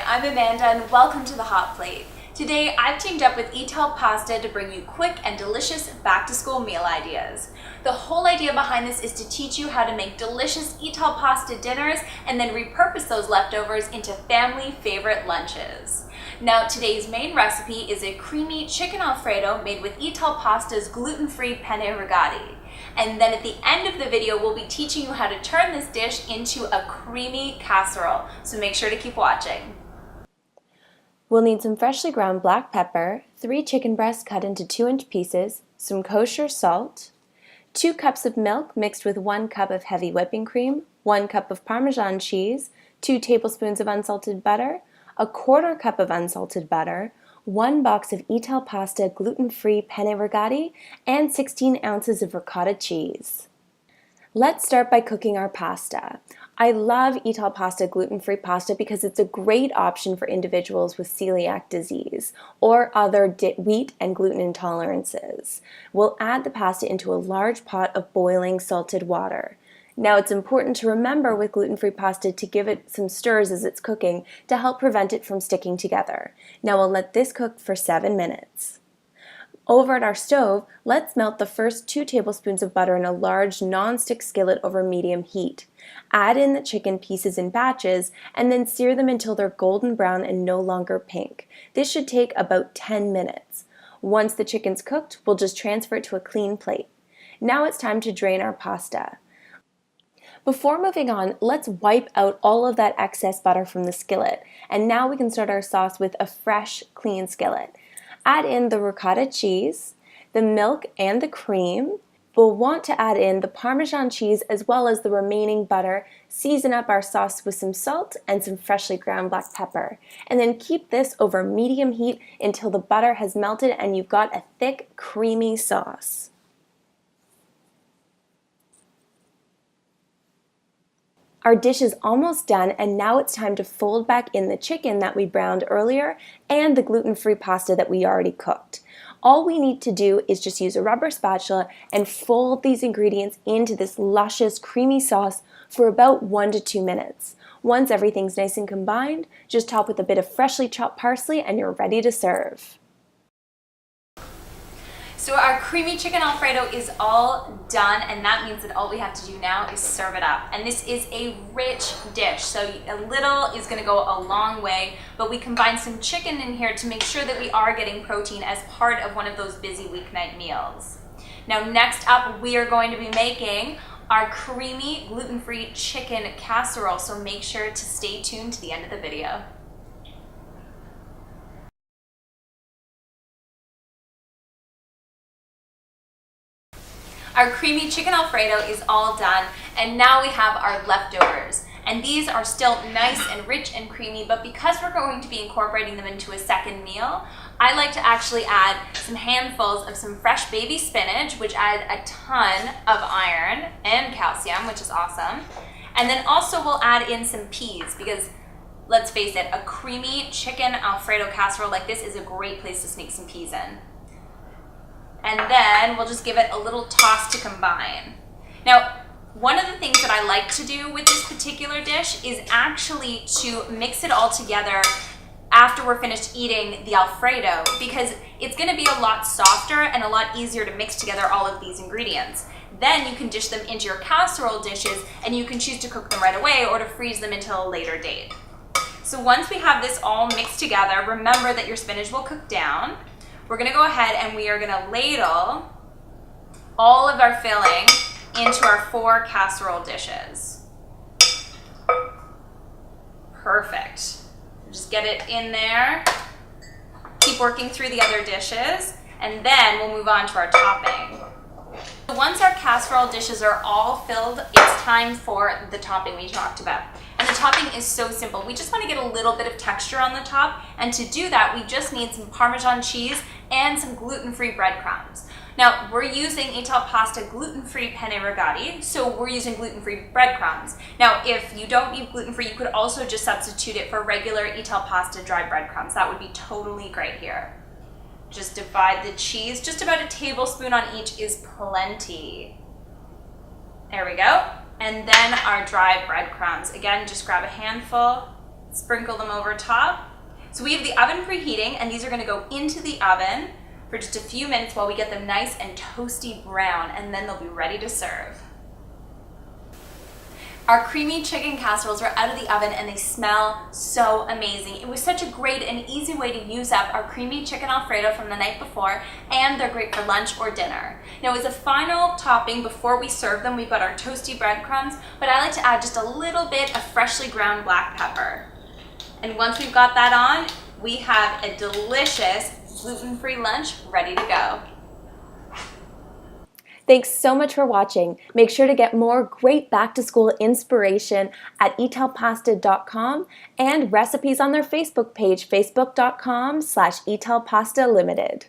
I'm Amanda and welcome to the Hot Plate. Today I've teamed up with Italpasta to bring you quick and delicious back-to-school meal ideas. The whole idea behind this is to teach you how to make delicious Italpasta dinners and then repurpose those leftovers into family favorite lunches. Now today's main recipe is a creamy chicken Alfredo made with Italpasta's gluten-free penne rigati. And then at the end of the video, we'll be teaching you how to turn this dish into a creamy casserole. So make sure to keep watching. We'll need some freshly ground black pepper, 3 chicken breasts cut into 2-inch pieces, some kosher salt, 2 cups of milk mixed with 1 cup of heavy whipping cream, 1 cup of Parmesan cheese, 2 tablespoons of unsalted butter, 1/4 cup of unsalted butter, 1 box of Italpasta gluten-free penne rigati, and 16 ounces of ricotta cheese. Let's start by cooking our pasta. I love Italpasta gluten-free pasta because it's a great option for individuals with celiac disease or other wheat and gluten intolerances. We'll add the pasta into a large pot of boiling salted water. Now it's important to remember with gluten-free pasta to give it some stirs as it's cooking to help prevent it from sticking together. Now we'll let this cook for 7 minutes. Over at our stove, let's melt the first 2 tablespoons of butter in a large non-stick skillet over medium heat. Add in the chicken pieces in batches and then sear them until they're golden brown and no longer pink. This should take about 10 minutes. Once the chicken's cooked, we'll just transfer it to a clean plate. Now it's time to drain our pasta. Before moving on, let's wipe out all of that excess butter from the skillet. And now we can start our sauce with a fresh, clean skillet. Add in the ricotta cheese, the milk and the cream. We'll want to add in the Parmesan cheese as well as the remaining butter. Season up our sauce with some salt and some freshly ground black pepper. And then keep this over medium heat until the butter has melted and you've got a thick, creamy sauce. Our dish is almost done and now it's time to fold back in the chicken that we browned earlier and the gluten-free pasta that we already cooked. All we need to do is just use a rubber spatula and fold these ingredients into this luscious, creamy sauce for about 1 to 2 minutes. Once everything's nice and combined, just top with a bit of freshly chopped parsley and you're ready to serve. So our creamy chicken Alfredo is all done, and that means that all we have to do now is serve it up. And this is a rich dish, so a little is going to go a long way, but we combine some chicken in here to make sure that we are getting protein as part of one of those busy weeknight meals. Now next up, we are going to be making our creamy gluten-free chicken casserole, so make sure to stay tuned to the end of the video. Our creamy chicken Alfredo is all done, and now we have our leftovers. And these are still nice and rich and creamy, but because we're going to be incorporating them into a second meal, I like to actually add some handfuls of some fresh baby spinach, which add a ton of iron and calcium, which is awesome. And then also we'll add in some peas because, let's face it, a creamy chicken Alfredo casserole like this is a great place to sneak some peas in. And then we'll just give it a little toss to combine. Now, one of the things that I like to do with this particular dish is actually to mix it all together after we're finished eating the Alfredo, because it's going to be a lot softer and a lot easier to mix together all of these ingredients. Then you can dish them into your casserole dishes and you can choose to cook them right away or to freeze them until a later date. So once we have this all mixed together, remember that your spinach will cook down. We're going to go ahead and we are going to ladle all of our filling into our 4 casserole dishes. Perfect. Just get it in there. Keep working through the other dishes, and then we'll move on to our topping. Once our casserole dishes are all filled, it's time for the topping we talked about. And the topping is so simple. We just want to get a little bit of texture on the top, and to do that, we just need some Parmesan cheese and some gluten-free breadcrumbs. Now, we're using Italpasta gluten-free penne rigati, so we're using gluten-free breadcrumbs. Now, if you don't need gluten-free, you could also just substitute it for regular Italpasta dry breadcrumbs. That would be totally great here. Just divide the cheese. Just about a tablespoon on each is plenty. There we go. And then our dry breadcrumbs. Again, just grab a handful, Sprinkle them over top. So we have the oven preheating, and these are going to go into the oven for just a few minutes while we get them nice and toasty brown, and then they'll be ready to serve. Our creamy chicken casseroles are out of the oven and they smell so amazing. It was such a great and easy way to use up our creamy chicken Alfredo from the night before, and they're great for lunch or dinner. Now, as a final topping before we serve them, we've got our toasty breadcrumbs, but I like to add just a little bit of freshly ground black pepper. And once we've got that on, we have a delicious gluten-free lunch ready to go. Thanks so much for watching. Make sure to get more great back-to-school inspiration at italpasta.com and recipes on their Facebook page, facebook.com/italpastalimited.